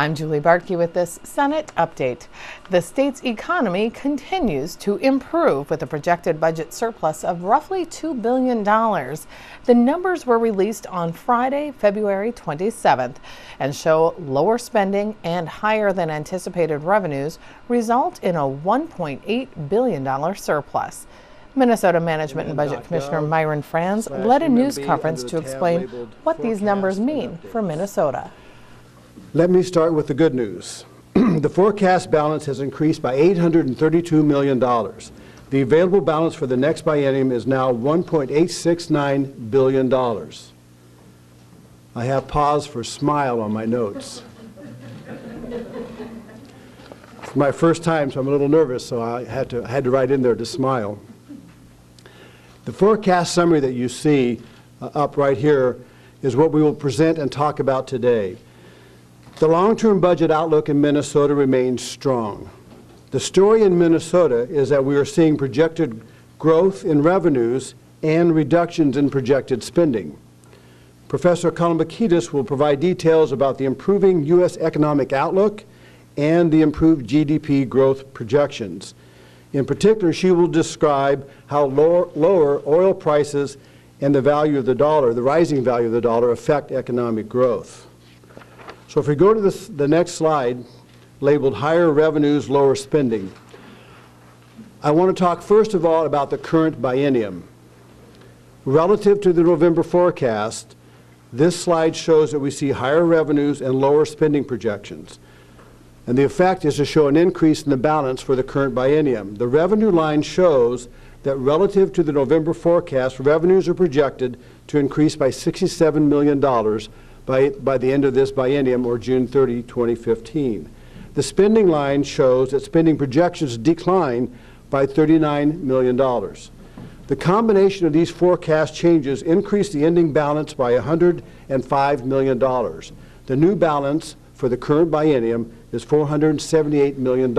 I'm Julie Barkey with this Senate update. The state's economy continues to improve with a projected budget surplus of roughly $2 billion. The numbers were released on Friday, February 27th, and show lower spending and higher than anticipated revenues result in a $1.8 billion surplus. Minnesota Management and Budget Commissioner Myron Frans led a news conference to explain what these numbers mean for Minnesota. Let me start with the good news. The forecast balance has increased by $832 million. The available balance for the next biennium is now $1.869 billion. I have pause for smile on my notes. It's my first time, so I'm a little nervous, so I had to write in there to smile. The forecast summary that you see up right here is what we will present and talk about today. The long-term budget outlook in Minnesota remains strong. The story in Minnesota is that we are seeing projected growth in revenues and reductions in projected spending. Professor Kalambokidis will provide details about the improving U.S. economic outlook and the improved GDP growth projections. In particular, she will describe how lower oil prices and the value of the dollar, the rising value of the dollar, affect economic growth. So if we go to the next slide, labeled Higher Revenues, Lower Spending, I want to talk first of all about the current biennium. Relative to the November forecast, this slide shows that we see higher revenues and lower spending projections. And the effect is to show an increase in the balance for the current biennium. The revenue line shows that relative to the November forecast, revenues are projected to increase by $67 million by the end of this biennium, or June 30, 2015. The spending line shows that spending projections decline by $39 million. The combination of these forecast changes increased the ending balance by $105 million. The new balance for the current biennium is $478 million.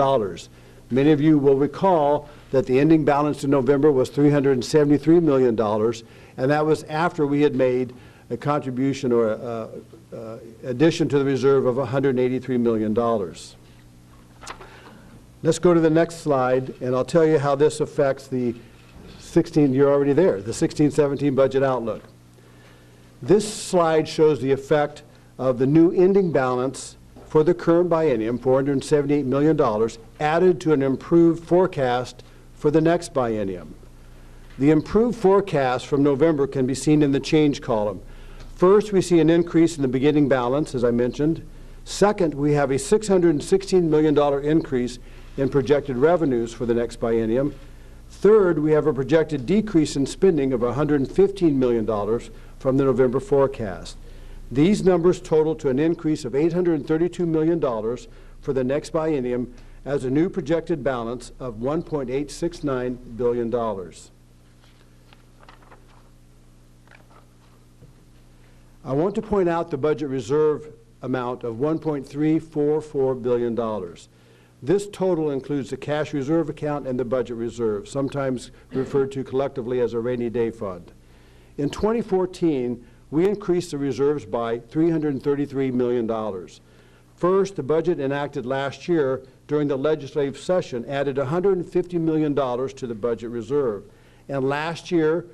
Many of you will recall that the ending balance in November was $373 million, and that was after we had made a contribution or addition to the reserve of $183 million. Let's go to the next slide, and I'll tell you how this affects the you're already there, the 16-17 budget outlook. This slide shows the effect of the new ending balance for the current biennium, $478 million, added to an improved forecast for the next biennium. The improved forecast from November can be seen in the change column. First, we see an increase in the beginning balance, as I mentioned. Second, we have a $616 million increase in projected revenues for the next biennium. Third, we have a projected decrease in spending of $115 million from the November forecast. These numbers total to an increase of $832 million for the next biennium as a new projected balance of $1.869 billion. I want to point out the budget reserve amount of $1.344 billion. This total includes the cash reserve account and the budget reserve, sometimes referred to collectively as a rainy day fund. In 2014, we increased the reserves by $333 million. First, the budget enacted last year during the legislative session added $150 million to the budget reserve. And last year,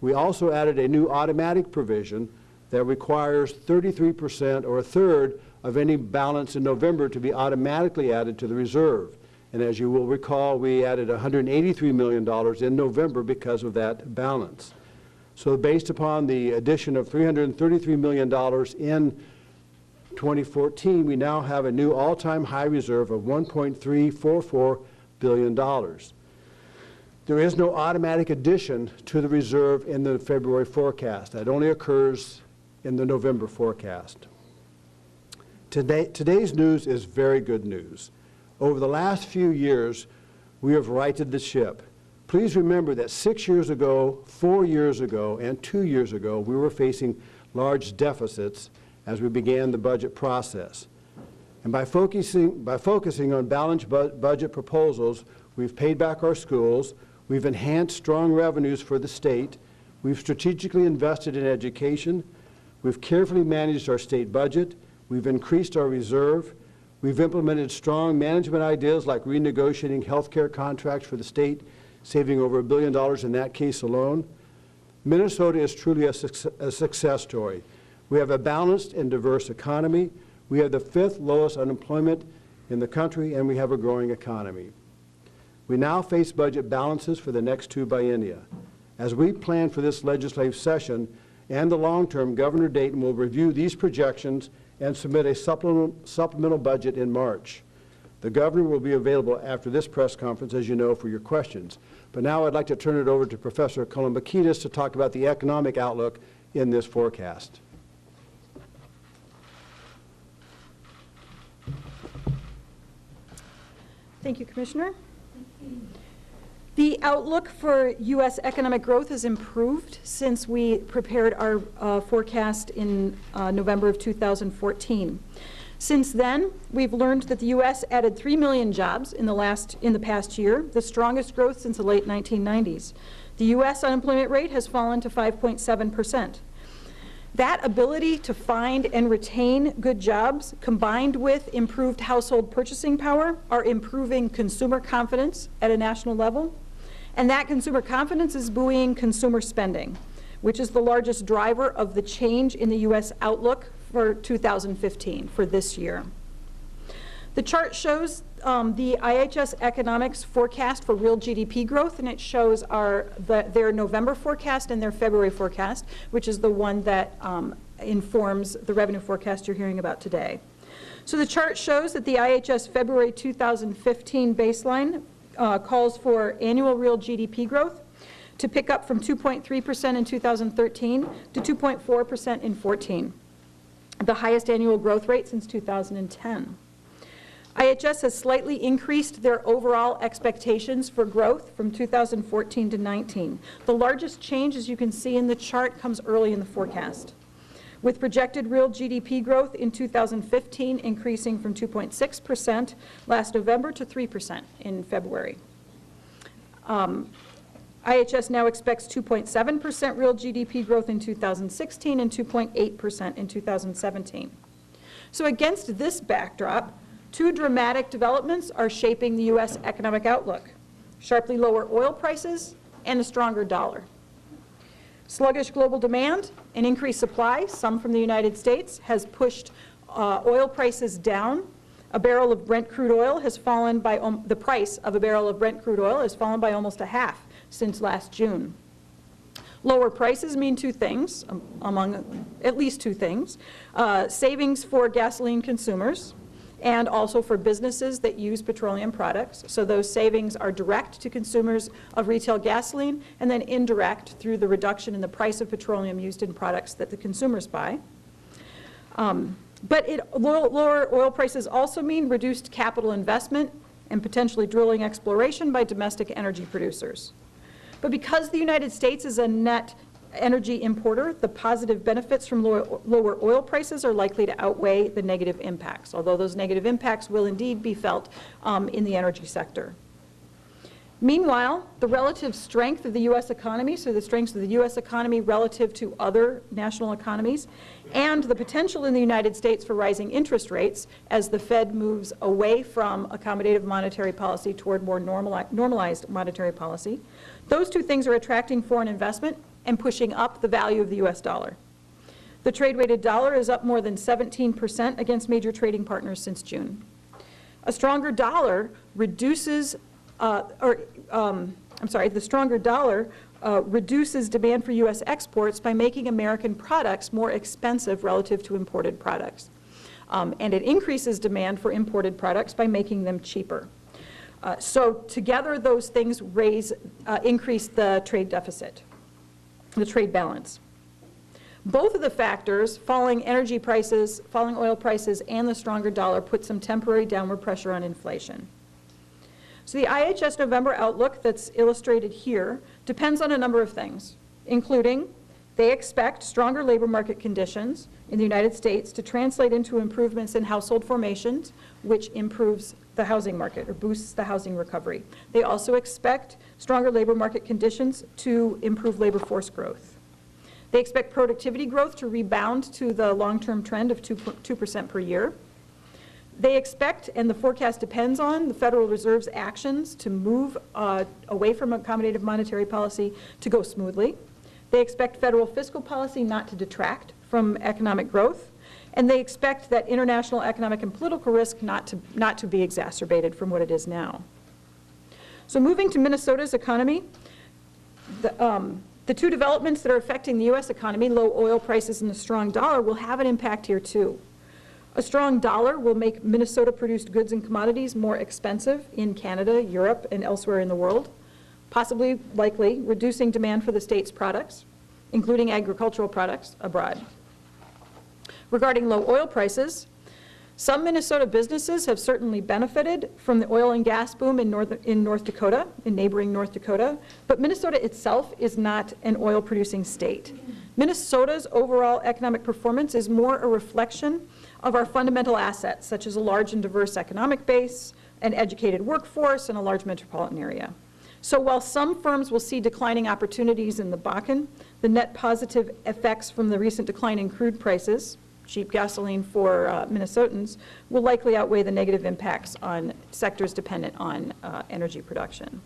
we also added a new automatic provision that requires 33% or a third of any balance in November to be automatically added to the reserve. And as you will recall, we added $183 million in November because of that balance. So based upon the addition of $333 million in 2014, we now have a new all-time high reserve of $1.344 billion. There is no automatic addition to the reserve in the February forecast. That only occurs in the November forecast. Today's news is very good news. Over the last few years, we have righted the ship. Please remember that 6 years ago, 4 years ago, and 2 years ago, we were facing large deficits as we began the budget process. And by focusing on balanced budget proposals, we've paid back our schools, we've enhanced strong revenues for the state, we've strategically invested in education, we've carefully managed our state budget, we've increased our reserve, We've implemented strong management ideas like renegotiating health care contracts for the state, saving over $1 billion in that case alone. Minnesota is truly a success story. We have a balanced and diverse economy. We have the 5th lowest unemployment in the country, and we have a growing economy. We now face budget balances for the next 2 biennia. As we plan for this legislative session and the long term, Governor Dayton will review these projections and submit a supplemental budget in March. The governor will be available after this press conference, as you know, for your questions. But now I'd like to turn it over to Professor Kalambokidis to talk about the economic outlook in this forecast. Thank you, Commissioner. The outlook for U.S. economic growth has improved since we prepared our forecast in November of 2014. Since then, we've learned that the U.S. added 3 million jobs in the past year, the strongest growth since the late 1990s. The U.S. unemployment rate has fallen to 5.7%. That ability to find and retain good jobs, combined with improved household purchasing power, are improving consumer confidence at a national level. And that consumer confidence is buoying consumer spending, which is the largest driver of the change in the U.S. outlook for 2015, for this year. The chart shows the IHS economics forecast for real GDP growth, and it shows their November forecast and their February forecast, which is the one that informs the revenue forecast you're hearing about today. So the chart shows that the IHS February 2015 baseline calls for annual real GDP growth to pick up from 2.3% in 2013 to 2.4% in 14, the highest annual growth rate since 2010. IHS has slightly increased their overall expectations for growth from 2014 to 19. The largest change, as you can see in the chart, comes early in the forecast, with projected real GDP growth in 2015 increasing from 2.6% last November to 3% in February. IHS now expects 2.7% real GDP growth in 2016 and 2.8% in 2017. So against this backdrop, 2 dramatic developments are shaping the U.S. economic outlook: sharply lower oil prices and a stronger dollar. Sluggish global demand and increased supply, some from the United States, has pushed oil prices down. A barrel of Brent crude oil has fallen by, the price of a barrel of Brent crude oil has fallen by almost a half since last June. Lower prices mean 2 things, among at least 2 things: savings for gasoline consumers, and also for businesses that use petroleum products. So those savings are direct to consumers of retail gasoline, and then indirect through the reduction in the price of petroleum used in products that the consumers buy. But lower oil prices also mean reduced capital investment and potentially drilling exploration by domestic energy producers. But because the United States is a net energy importer, the positive benefits from lower oil prices are likely to outweigh the negative impacts, although those negative impacts will indeed be felt in the energy sector. Meanwhile, the relative strength of the U.S. economy, so the strengths of the U.S. economy relative to other national economies, and the potential in the United States for rising interest rates as the Fed moves away from accommodative monetary policy toward more normalized monetary policy, those 2 things are attracting foreign investment and pushing up the value of the U.S. dollar. The trade-weighted dollar is up more than 17% against major trading partners since June. A stronger dollar reduces, the stronger dollar reduces demand for U.S. exports by making American products more expensive relative to imported products. And it increases demand for imported products by making them cheaper. So together, those things increase the trade deficit, the trade balance. Both of the factors, falling energy prices, falling oil prices, and the stronger dollar, put some temporary downward pressure on inflation. So the IHS November outlook that's illustrated here depends on a number of things, including they expect stronger labor market conditions in the United States to translate into improvements in household formations, which improves the housing market or boosts the housing recovery. They also expect stronger labor market conditions to improve labor force growth. They expect productivity growth to rebound to the long-term trend of 2% per year. They expect, and the forecast depends on, the Federal Reserve's actions to move away from accommodative monetary policy to go smoothly. They expect federal fiscal policy not to detract from economic growth. And they expect that international economic and political risk not to be exacerbated from what it is now. So moving to Minnesota's economy, the two developments that are affecting the U.S. economy, low oil prices and the strong dollar, will have an impact here too. A strong dollar will make Minnesota-produced goods and commodities more expensive in Canada, Europe, and elsewhere in the world, possibly, likely, reducing demand for the state's products, including agricultural products, abroad. Regarding low oil prices, some Minnesota businesses have certainly benefited from the oil and gas boom in North Dakota, in neighboring North Dakota, but Minnesota itself is not an oil-producing state. Minnesota's overall economic performance is more a reflection of our fundamental assets, such as a large and diverse economic base, an educated workforce, and a large metropolitan area. So while some firms will see declining opportunities in the Bakken, the net positive effects from the recent decline in crude prices, cheap gasoline for Minnesotans, will likely outweigh the negative impacts on sectors dependent on energy production.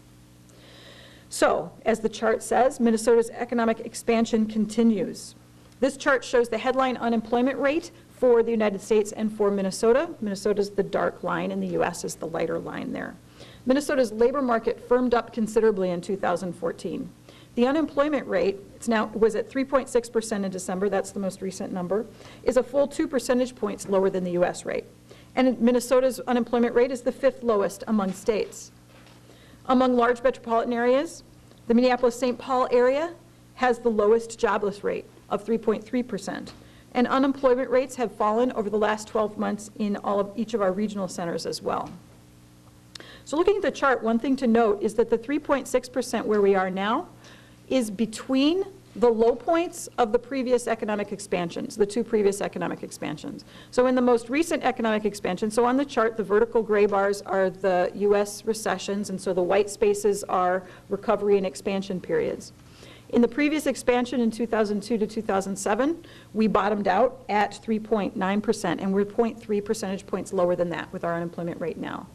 So, as the chart says, Minnesota's economic expansion continues. This chart shows the headline unemployment rate for the United States and for Minnesota. Minnesota's the dark line and the U.S. is the lighter line there. Minnesota's labor market firmed up considerably in 2014. The unemployment rate, was at 3.6% in December, that's the most recent number, is a full 2 percentage points lower than the U.S. rate. And Minnesota's unemployment rate is the 5th lowest among states. Among large metropolitan areas, the Minneapolis-St. Paul area has the lowest jobless rate of 3.3%. And unemployment rates have fallen over the last 12 months in each of our regional centers as well. So looking at the chart, one thing to note is that the 3.6% where we are now is between the low points of the previous economic expansions, the two previous economic expansions. So in the most recent economic expansion, so on the chart, the vertical gray bars are the U.S. recessions, and so the white spaces are recovery and expansion periods. In the previous expansion in 2002 to 2007, we bottomed out at 3.9%, and we're 0.3 percentage points lower than that with our unemployment rate now.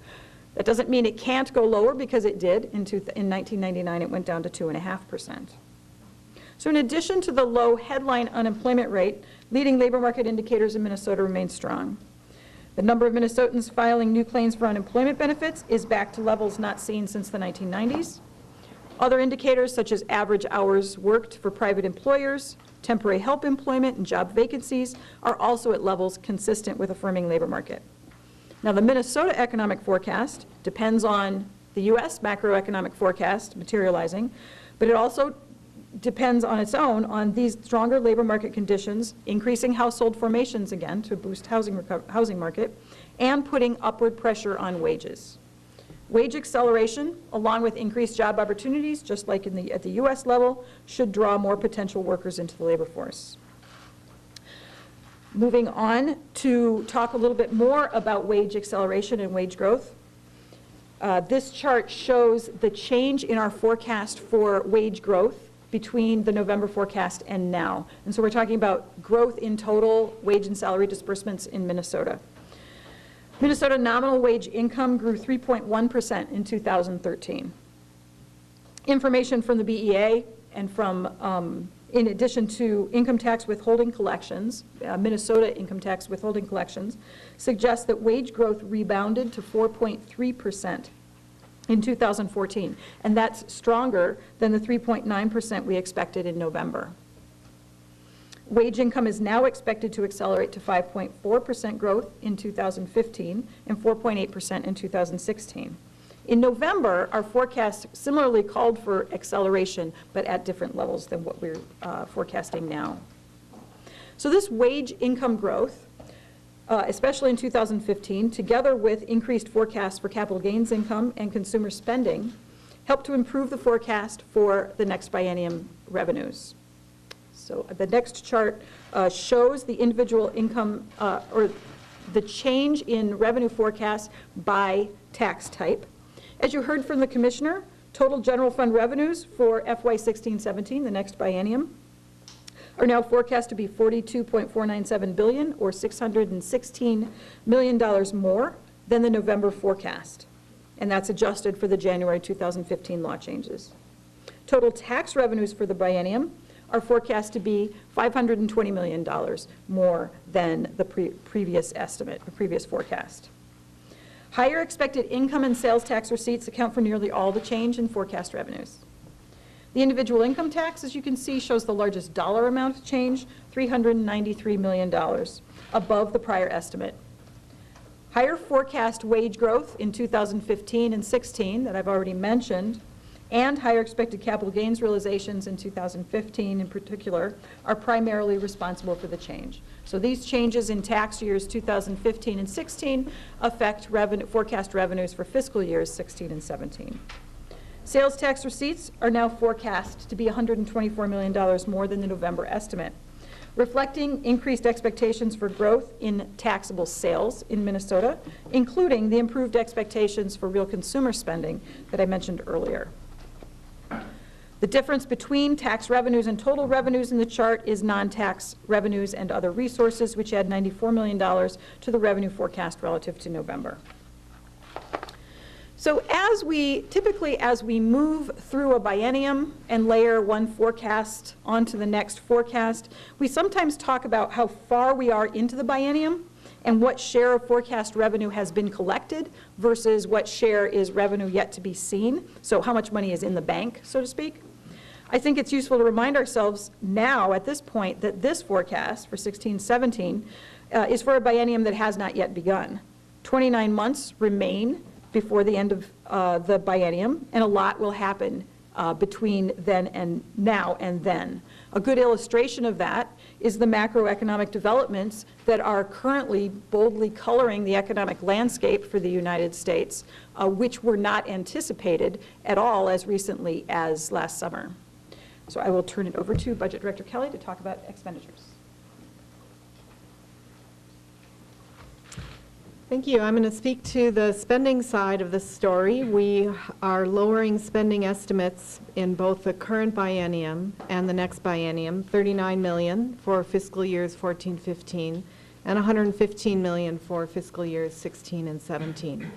That doesn't mean it can't go lower, because it did. In 1999, it went down to 2.5%. So in addition to the low headline unemployment rate, leading labor market indicators in Minnesota remain strong. The number of Minnesotans filing new claims for unemployment benefits is back to levels not seen since the 1990s. Other indicators, such as average hours worked for private employers, temporary help employment, and job vacancies, are also at levels consistent with a firming labor market. Now, the Minnesota economic forecast depends on the U.S. macroeconomic forecast materializing, but it also depends on its own on these stronger labor market conditions, increasing household formations again to boost housing market, and putting upward pressure on wages. Wage acceleration, along with increased job opportunities, just like at the U.S. level, should draw more potential workers into the labor force. Moving on to talk a little bit more about wage acceleration and wage growth. This chart shows the change in our forecast for wage growth between the November forecast and now. And so we're talking about growth in total wage and salary disbursements in Minnesota. Minnesota nominal wage income grew 3.1% in 2013. Information from the BEA and from, in addition to income tax withholding collections, Minnesota income tax withholding collections, suggests that wage growth rebounded to 4.3% in 2014, and that's stronger than the 3.9% we expected in November. Wage income is now expected to accelerate to 5.4% growth in 2015 and 4.8% in 2016. In November, our forecast similarly called for acceleration, but at different levels than what we're forecasting now. So this wage income growth, especially in 2015, together with increased forecasts for capital gains income and consumer spending, helped to improve the forecast for the next biennium revenues. So the next chart shows the individual income, or the change in revenue forecasts by tax type. As you heard from the Commissioner, total general fund revenues for FY16-17, the next biennium, are now forecast to be $42.497 billion, or $616 million more than the November forecast. And that's adjusted for the January 2015 law changes. Total tax revenues for the biennium are forecast to be $520 million more than the previous estimate, the previous forecast. Higher expected income and sales tax receipts account for nearly all the change in forecast revenues. The individual income tax, as you can see, shows the largest dollar amount of change, $393 million, above the prior estimate. Higher forecast wage growth in 2015 and 16 that I've already mentioned, and higher expected capital gains realizations in 2015 in particular, are primarily responsible for the change. So these changes in tax years 2015 and 16 affect forecast revenues for fiscal years 16 and 17. Sales tax receipts are now forecast to be $124 million more than the November estimate, reflecting increased expectations for growth in taxable sales in Minnesota, including the improved expectations for real consumer spending that I mentioned earlier. The difference between tax revenues and total revenues in the chart is non-tax revenues and other resources, which add $94 million to the revenue forecast relative to November. So as we move through a biennium and layer one forecast onto the next forecast, we sometimes talk about how far we are into the biennium and what share of forecast revenue has been collected versus what share is revenue yet to be seen, so how much money is in the bank, so to speak. I think it's useful to remind ourselves now at this point that this forecast for 16-17 is for a biennium that has not yet begun. 29 months remain before the end of the biennium, and a lot will happen between then and now and then. A good illustration of that is the macroeconomic developments that are currently boldly coloring the economic landscape for the United States, which were not anticipated at all as recently as last summer. So I will turn it over to Budget Director Kelly to talk about expenditures. Thank you. I'm going to speak to the spending side of the story. We are lowering spending estimates in both the current biennium and the next biennium, $39 million for fiscal years 14-15 and $115 million for fiscal years 16 and 17.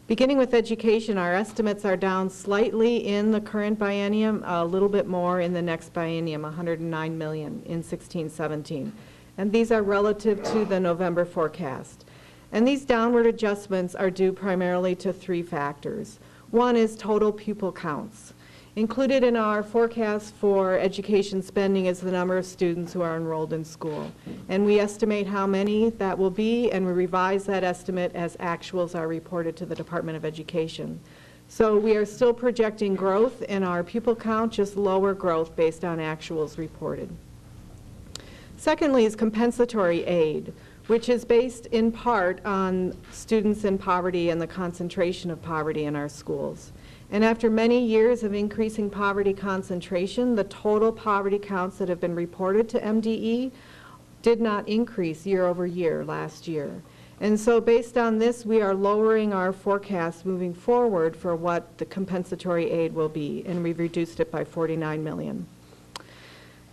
Beginning with education, our estimates are down slightly in the current biennium, a little bit more in the next biennium, $109 million in 16-17. And these are relative to the November forecast. And these downward adjustments are due primarily to three factors. One is total pupil counts. Included in our forecast for education spending is the number of students who are enrolled in school. And we estimate how many that will be, and we revise that estimate as actuals are reported to the Department of Education. So we are still projecting growth in our pupil count, just lower growth based on actuals reported. Secondly is compensatory aid, which is based in part on students in poverty and the concentration of poverty in our schools. And after many years of increasing poverty concentration, the total poverty counts that have been reported to MDE did not increase year over year last year. And so based on this, we are lowering our forecast moving forward for what the compensatory aid will be, and we've reduced it by $49 million.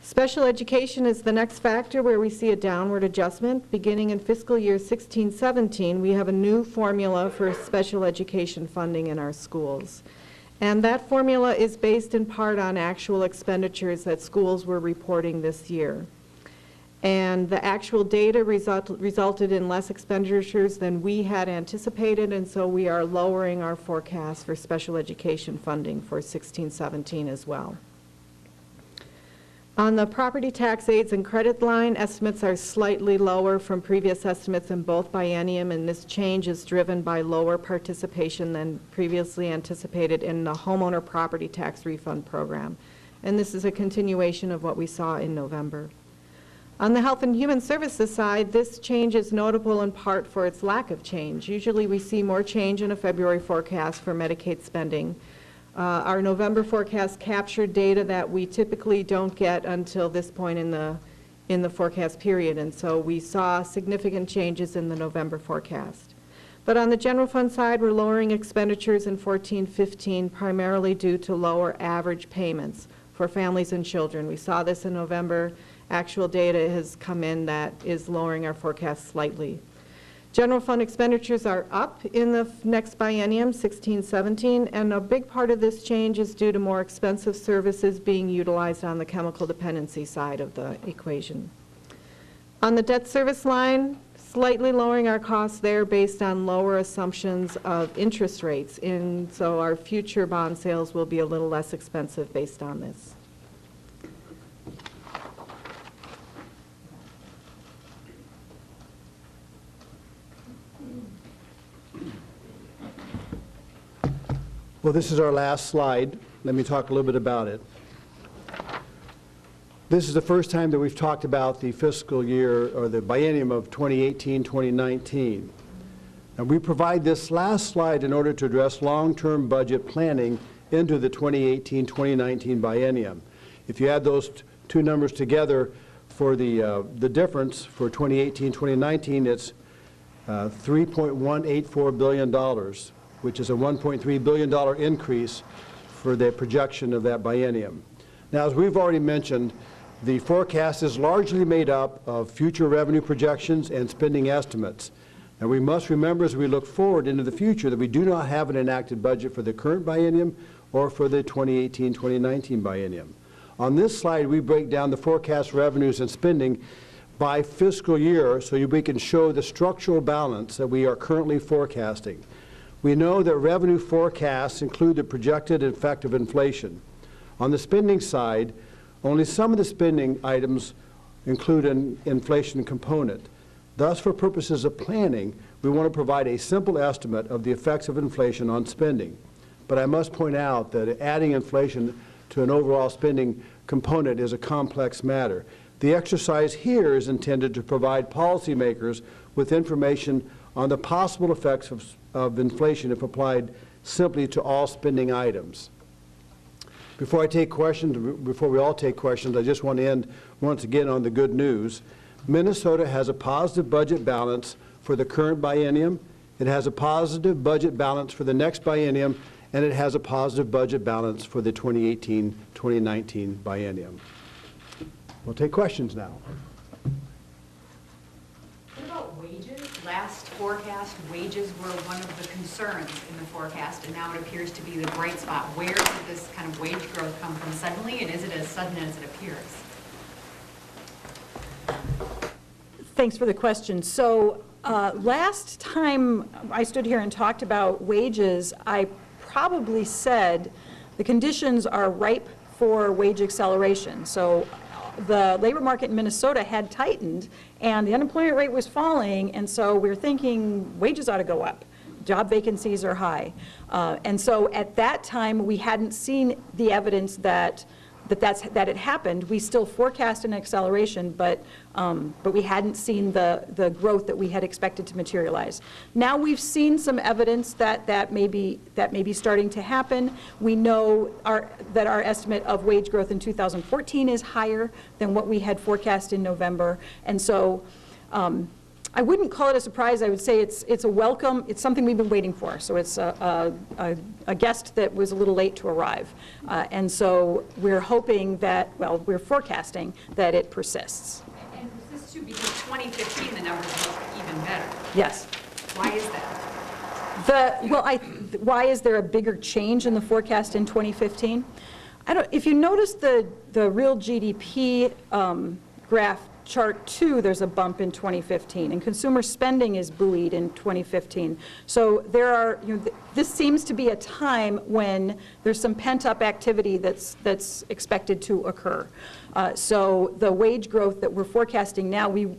Special education is the next factor where we see a downward adjustment. Beginning in fiscal year 16-17, we have a new formula for special education funding in our schools. And that formula is based in part on actual expenditures that schools were reporting this year. And the actual data resulted in less expenditures than we had anticipated, and so we are lowering our forecast for special education funding for 16-17 as well. On the property tax aids and credit line, estimates are slightly lower from previous estimates in both biennium, and this change is driven by lower participation than previously anticipated in the homeowner property tax refund program. And this is a continuation of what we saw in November. On the Health and Human Services side, this change is notable in part for its lack of change. Usually we see more change in a February forecast for Medicaid spending. Our November forecast captured data that we typically don't get until this point in the forecast period, and so we saw significant changes in the November forecast. But on the general fund side, we're lowering expenditures in 14-15 primarily due to lower average payments for families and children. We saw this in November actual data has come in that is lowering our forecast slightly. General fund expenditures are up in the next biennium, 16-17, and a big part of this change is due to more expensive services being utilized on the chemical dependency side of the equation. On the debt service line, slightly lowering our costs there based on lower assumptions of interest rates, and so our future bond sales will be a little less expensive based on this. Well, this is our last slide. Let me talk a little bit about it. This is the first time that we've talked about the fiscal year or the biennium of 2018-2019. And we provide this last slide in order to address long-term budget planning into the 2018-2019 biennium. If you add those two numbers together for the difference for 2018-2019, it's $3.184 billion. Which is a $1.3 billion increase for the projection of that biennium. Now, as we've already mentioned, the forecast is largely made up of future revenue projections and spending estimates. And we must remember as we look forward into the future that we do not have an enacted budget for the current biennium or for the 2018-2019 biennium. On this slide, we break down the forecast revenues and spending by fiscal year so we can show the structural balance that we are currently forecasting. We know that revenue forecasts include the projected effect of inflation. On the spending side, only some of the spending items include an inflation component. Thus, for purposes of planning, we want to provide a simple estimate of the effects of inflation on spending. But I must point out that adding inflation to an overall spending component is a complex matter. The exercise here is intended to provide policymakers with information on the possible effects of inflation if applied simply to all spending items. Before we all take questions, I just want to end once again on the good news. Minnesota has a positive budget balance for the current biennium, it has a positive budget balance for the next biennium, and it has a positive budget balance for the 2018-2019 biennium. We'll take questions now. What about wages? Last forecast, wages were one of the concerns in the forecast, and now it appears to be the bright spot. Where did this kind of wage growth come from suddenly, and is it as sudden as it appears? Thanks for the question. So last time I stood here and talked about wages, I probably said the conditions are ripe for wage acceleration. So the labor market in Minnesota had tightened and the unemployment rate was falling, and so we were thinking wages ought to go up. Job vacancies are high. And so at that time, we hadn't seen the evidence that it happened. We still forecast an acceleration, but we hadn't seen the growth that we had expected to materialize. Now we've seen some evidence that may be starting to happen. We know that our estimate of wage growth in 2014 is higher than what we had forecast in November, and so I wouldn't call it a surprise. I would say it's a welcome. It's something we've been waiting for. So it's a guest that was a little late to arrive. And so we're hoping that, well, we're forecasting that it persists. And persists too, because 2015, the numbers look even better. Yes. Why is that? Why is there a bigger change in the forecast in 2015? If you notice the real GDP graph, Chart 2, there's a bump in 2015, and consumer spending is buoyed in 2015. So there are, this seems to be a time when there's some pent-up activity that's expected to occur. So the wage growth that we're forecasting now, we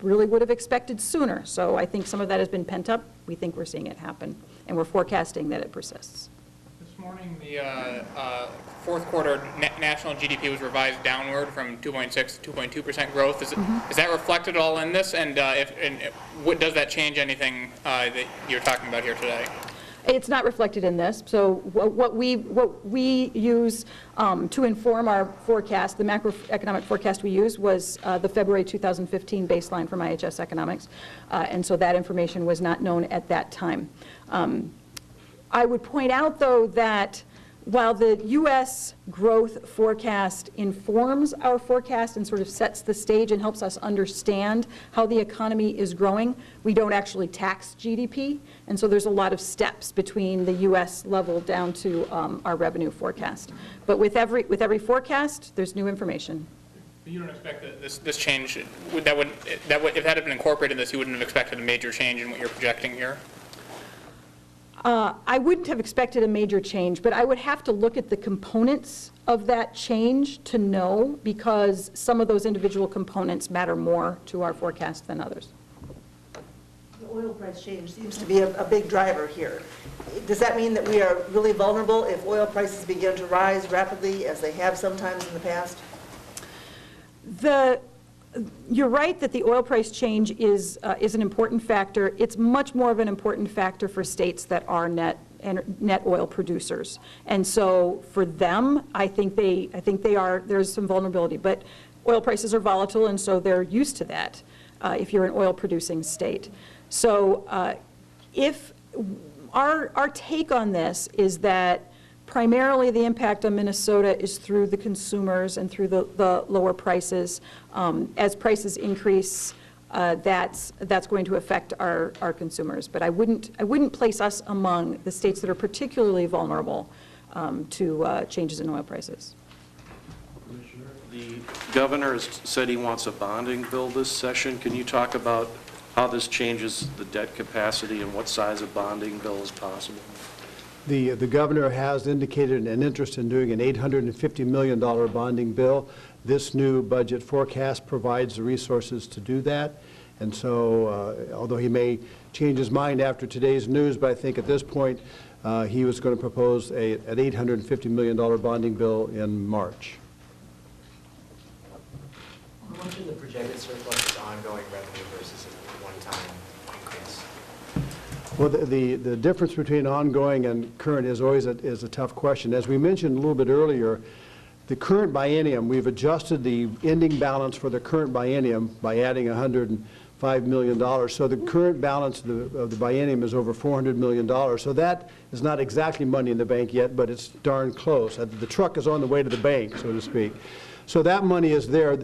really would have expected sooner. So I think some of that has been pent up. We think we're seeing it happen, and we're forecasting that it persists. This morning, the fourth quarter national GDP was revised downward from 2.6 to 2.2% growth. Is that reflected all in this? And does that change anything that you're talking about here today? It's not reflected in this. So what we use to inform our forecast, the macroeconomic forecast we used was the February 2015 baseline from IHS Economics, and so that information was not known at that time. I would point out, though, that While the U.S. growth forecast informs our forecast and sort of sets the stage and helps us understand how the economy is growing, we don't actually tax GDP, and so there's a lot of steps between the U.S. level down to our revenue forecast. But with every forecast, there's new information. You don't expect that this change, if that had been incorporated in this, you wouldn't have expected a major change in what you're projecting here? I wouldn't have expected a major change, but I would have to look at the components of that change to know, because some of those individual components matter more to our forecast than others. The oil price change seems to be a big driver here. Does that mean that we are really vulnerable if oil prices begin to rise rapidly, as they have sometimes in the past? You're right that the oil price change is an important factor. It's much more of an important factor for states that are net oil producers. And so for them, I think there's some vulnerability. But oil prices are volatile, and so they're used to that if you're an oil producing state. So if our take on this is that primarily the impact on Minnesota is through the consumers and through the lower prices. As prices increase, that's going to affect our consumers. But I wouldn't place us among the states that are particularly vulnerable to changes in oil prices. Commissioner, the governor has said he wants a bonding bill this session. Can you talk about how this changes the debt capacity and what size of bonding bill is possible? The governor has indicated an interest in doing an $850 million bonding bill. This new budget forecast provides the resources to do that. And so, although he may change his mind after today's news, but I think at this point, he was going to propose an $850 million bonding bill in March. How much of the projected surplus is ongoing revenue versus a one-time increase? Well, the difference between ongoing and current is always a tough question. As we mentioned a little bit earlier, the current biennium, we've adjusted the ending balance for the current biennium by adding $105 million. So the current balance of the biennium is over $400 million. So that is not exactly money in the bank yet, but it's darn close. The truck is on the way to the bank, so to speak. So that money is there.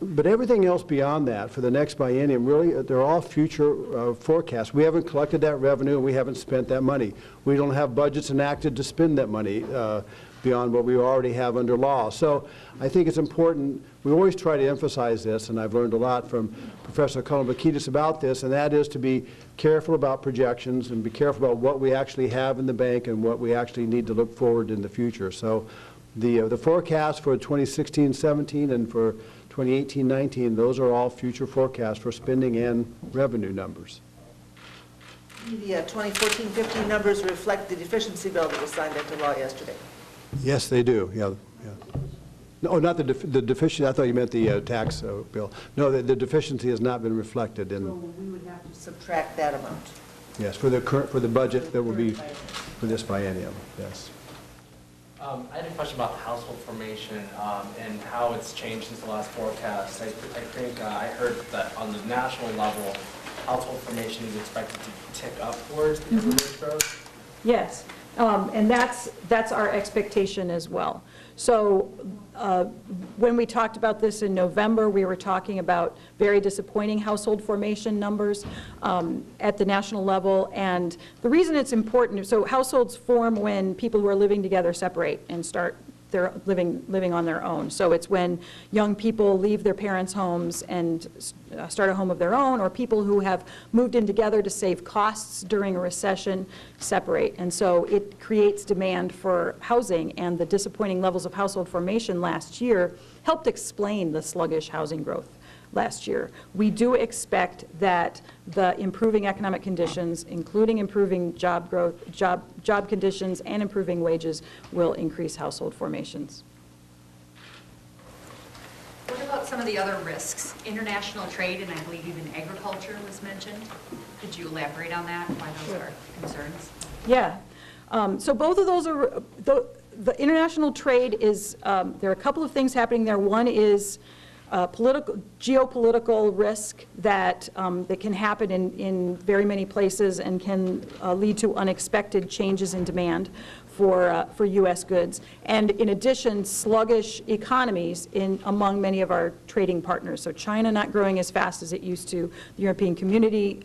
But everything else beyond that for the next biennium, really, they're all future forecasts. We haven't collected that revenue, and we haven't spent that money. We don't have budgets enacted to spend that money beyond what we already have under law. So I think it's important. We always try to emphasize this, and I've learned a lot from Professor Kalambokidis about this, and that is to be careful about projections and be careful about what we actually have in the bank and what we actually need to look forward in the future. So the forecast for 2016-17 and for 2018-19, those are all future forecasts for spending and revenue numbers. The 2014-15 numbers reflect the deficiency bill that was signed into law yesterday. Yes, they do. Yeah. No, not the deficiency. I thought you meant the tax bill. No, the deficiency has not been reflected in. So we would have to subtract that amount. Yes, for the budget that will be for this biennium. Yes. I had a question about household formation and how it's changed since the last forecast. I think I heard that on the national level, household formation is expected to tick upwards because of wage growth. Yes, and that's our expectation as well. So when we talked about this in November, we were talking about very disappointing household formation numbers at the national level. And the reason it's important, so households form when people who are living together separate and start their living on their own. So it's when young people leave their parents' homes and start a home of their own, or people who have moved in together to save costs during a recession separate. And so it creates demand for housing, and the disappointing levels of household formation last year helped explain the sluggish housing growth last year. We do expect that the improving economic conditions, including improving job growth, job conditions, and improving wages, will increase household formations. What about some of the other risks? International trade, and I believe even agriculture was mentioned. Could you elaborate on that, why those are concerns? Yeah. So both of those are, the international trade is, there are a couple of things happening there. One is geopolitical risk that can happen in very many places and can lead to unexpected changes in demand for U.S. goods. And in addition, sluggish economies among many of our trading partners. So China not growing as fast as it used to, the European community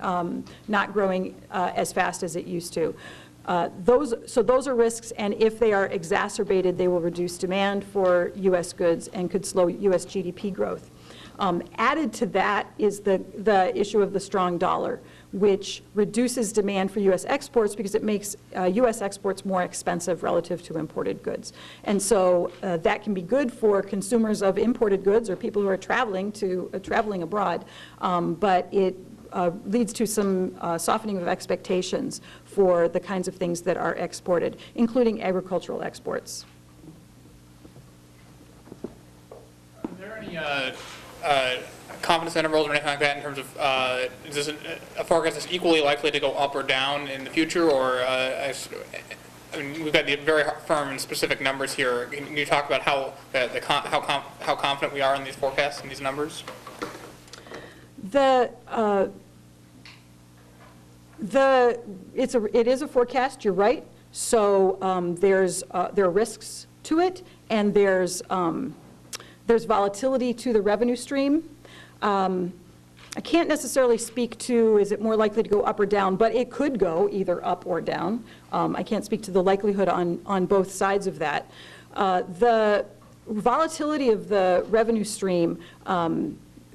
not growing as fast as it used to. So those are risks, and if they are exacerbated, they will reduce demand for U.S. goods and could slow U.S. GDP growth. Added to that is the issue of the strong dollar, which reduces demand for U.S. exports because it makes U.S. exports more expensive relative to imported goods. And so that can be good for consumers of imported goods or people who are traveling abroad, but it leads to some softening of expectations for the kinds of things that are exported, including agricultural exports. Are there any confidence intervals or anything like that in terms of, is this a forecast that's equally likely to go up or down in the future, or, I mean, we've got the very firm and specific numbers here. Can you talk about how confident we are in these forecasts and these numbers? It is a forecast, you're right. So there are risks to it, and there's volatility to the revenue stream. I can't necessarily speak to, is it more likely to go up or down, but it could go either up or down. I can't speak to the likelihood on both sides of that. The volatility of the revenue stream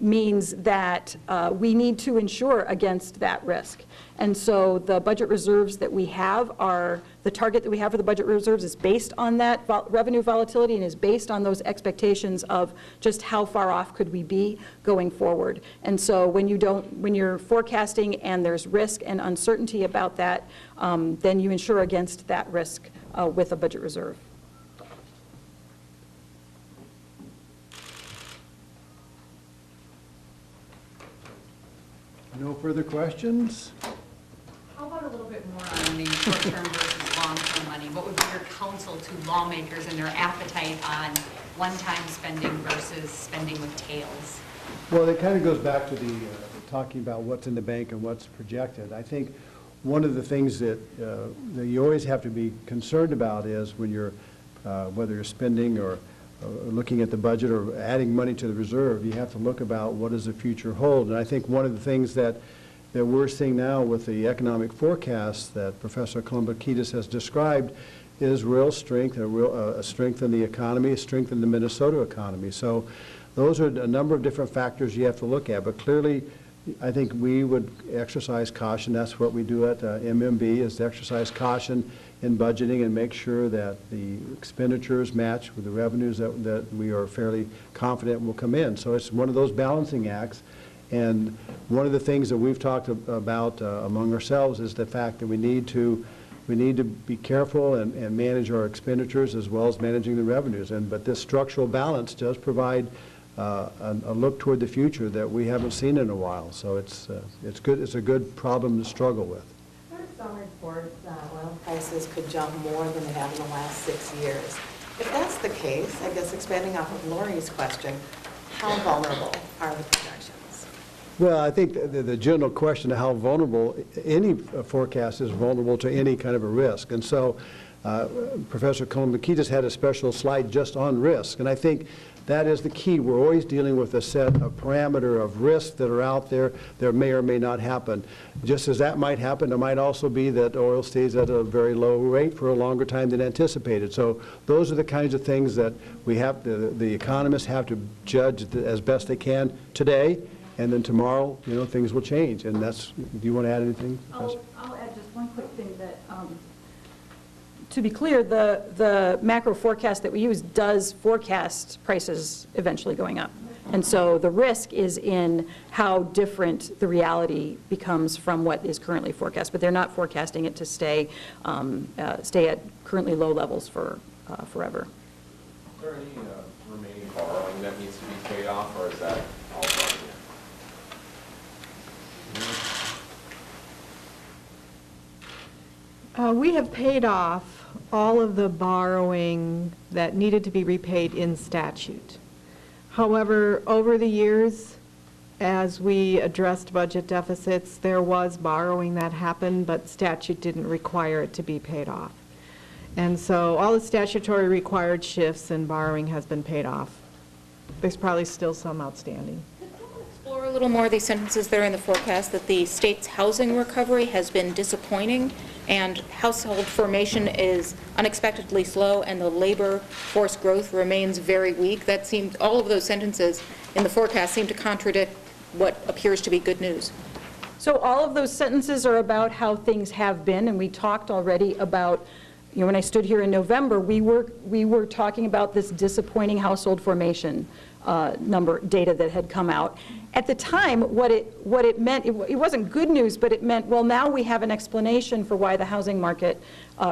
means that we need to insure against that risk. And so the budget reserves that we have the target that we have for the budget reserves is based on that revenue volatility and is based on those expectations of just how far off could we be going forward. And so when you're forecasting and there's risk and uncertainty about that, then you insure against that risk with a budget reserve. No further questions? How about a little bit more on the short-term versus long-term money? What would be your counsel to lawmakers and their appetite on one-time spending versus spending with tails? Well, it kind of goes back to the talking about what's in the bank and what's projected. I think one of the things that you always have to be concerned about is when you're, whether you're spending or looking at the budget or adding money to the reserve, you have to look about what does the future hold. And I think one of the things that we're seeing now with the economic forecast that Professor Kalambokidis has described is real strength, a strength in the economy, a strength in the Minnesota economy. So those are a number of different factors you have to look at. But clearly, I think we would exercise caution. That's what we do at MMB, is to exercise caution in budgeting and make sure that the expenditures match with the revenues that we are fairly confident will come in. So it's one of those balancing acts. And one of the things that we've talked about among ourselves is the fact that we need to be careful and manage our expenditures as well as managing the revenues. But this structural balance does provide a look toward the future that we haven't seen in a while. So it's good. It's a good problem to struggle with. There are some reports that oil prices could jump more than they have in the last 6 years. If that's the case, I guess expanding off of Lori's question, how vulnerable are the projections? Well, I think the general question of how vulnerable any forecast is vulnerable to any kind of a risk. And so Professor Kalambokidis had a special slide just on risk. And I think that is the key. We're always dealing with a set of parameter of risks that are out there that may or may not happen. Just as that might happen, it might also be that oil stays at a very low rate for a longer time than anticipated. So those are the kinds of things that we have, the economists have to judge as best they can today, and then tomorrow, things will change. And that's, do you want to add anything? I'll add just one quick thing that, to be clear, the macro forecast that we use does forecast prices eventually going up. And so the risk is in how different the reality becomes from what is currently forecast. But they're not forecasting it to stay at currently low levels for forever. Is there any remaining borrowing that needs to be paid off, or is that all done? We have paid off all of the borrowing that needed to be repaid in statute. However, over the years, as we addressed budget deficits, there was borrowing that happened, but statute didn't require it to be paid off. And so all the statutory required shifts and borrowing has been paid off. There's probably still some outstanding. Explore a little more of these sentences there in the forecast, that the state's housing recovery has been disappointing and household formation is unexpectedly slow and the labor force growth remains very weak. That seemed, all of those sentences in the forecast seem to contradict what appears to be good news. So all of those sentences are about how things have been, and we talked already about, you know, when I stood here in November, we were talking about this disappointing household formation number data that had come out. At the time, what it meant, it wasn't good news, but it meant, well, now we have an explanation for why the housing market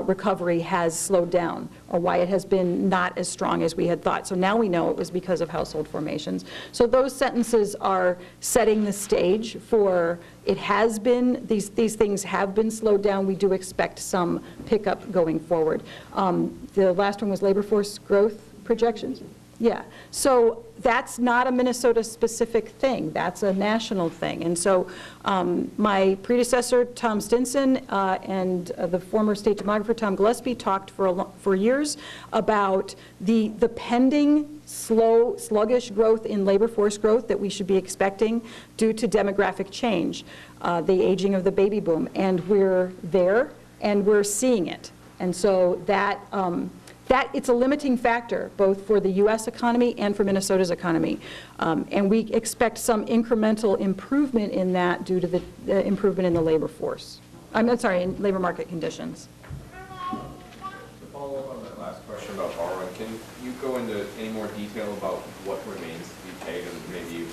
recovery has slowed down, or why it has been not as strong as we had thought. So now we know it was because of household formations. So those sentences are setting the stage for, it has been, these things have been slowed down. We do expect some pickup going forward. The last one was labor force growth projections. Yeah, so that's not a Minnesota-specific thing. That's a national thing. And so my predecessor, Tom Stinson, and the former state demographer, Tom Gillespie, talked for years about the pending sluggish growth in labor force growth that we should be expecting due to demographic change, the aging of the baby boom. And we're there, and we're seeing it. And so that it's a limiting factor, both for the U.S. economy and for Minnesota's economy. And we expect some incremental improvement in that due to the improvement in the labor force. I'm sorry, in labor market conditions. To follow up on that last question about borrowing, can you go into any more detail about what remains to be paid, and maybe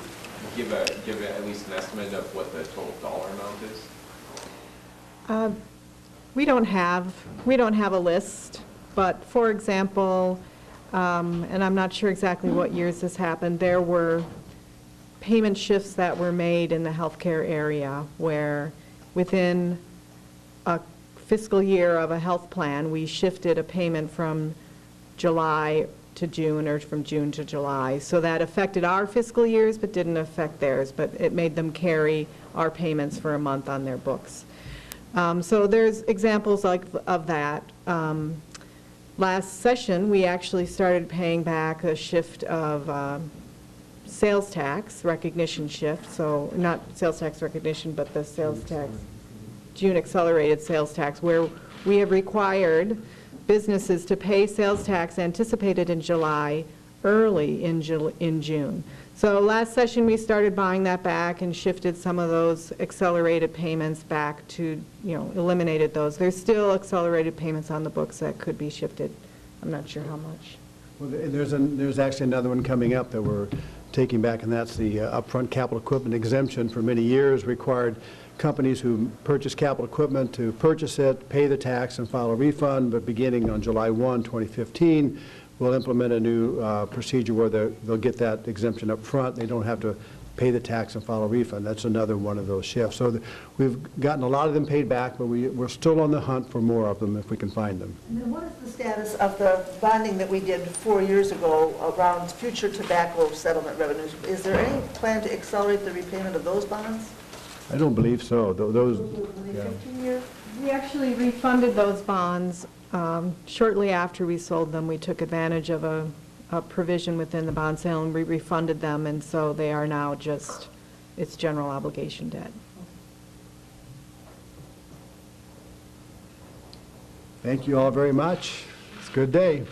give at least an estimate of what the total dollar amount is? We don't have a list. But for example, and I'm not sure exactly what years this happened, there were payment shifts that were made in the healthcare area where within a fiscal year of a health plan, we shifted a payment from July to June or from June to July. So that affected our fiscal years but didn't affect theirs, but it made them carry our payments for a month on their books. So there's examples of that. Last session, we actually started paying back a shift of sales tax recognition shift, so not sales tax recognition, but the sales tax, June accelerated sales tax, where we have required businesses to pay sales tax anticipated in July early in June. So last session, we started buying that back and shifted some of those accelerated payments back to, eliminated those. There's still accelerated payments on the books that could be shifted. I'm not sure how much. Well, there's actually another one coming up that we're taking back, and that's the upfront capital equipment exemption. For many years required companies who purchase capital equipment to purchase it, pay the tax, and file a refund, but beginning on July 1, 2015, we'll implement a new procedure where they'll get that exemption up front. They don't have to pay the tax and file a refund. That's another one of those shifts. So we've gotten a lot of them paid back, but we're still on the hunt for more of them if we can find them. And then what is the status of the bonding that we did 4 years ago around future tobacco settlement revenues? Is there any plan to accelerate the repayment of those bonds? I don't believe so. Those. Yeah. 15 years? We actually refunded those bonds shortly after we sold them. We took advantage of a provision within the bond sale and we refunded them, and so they are now just, it's general obligation debt. Thank you all very much. It's a good day.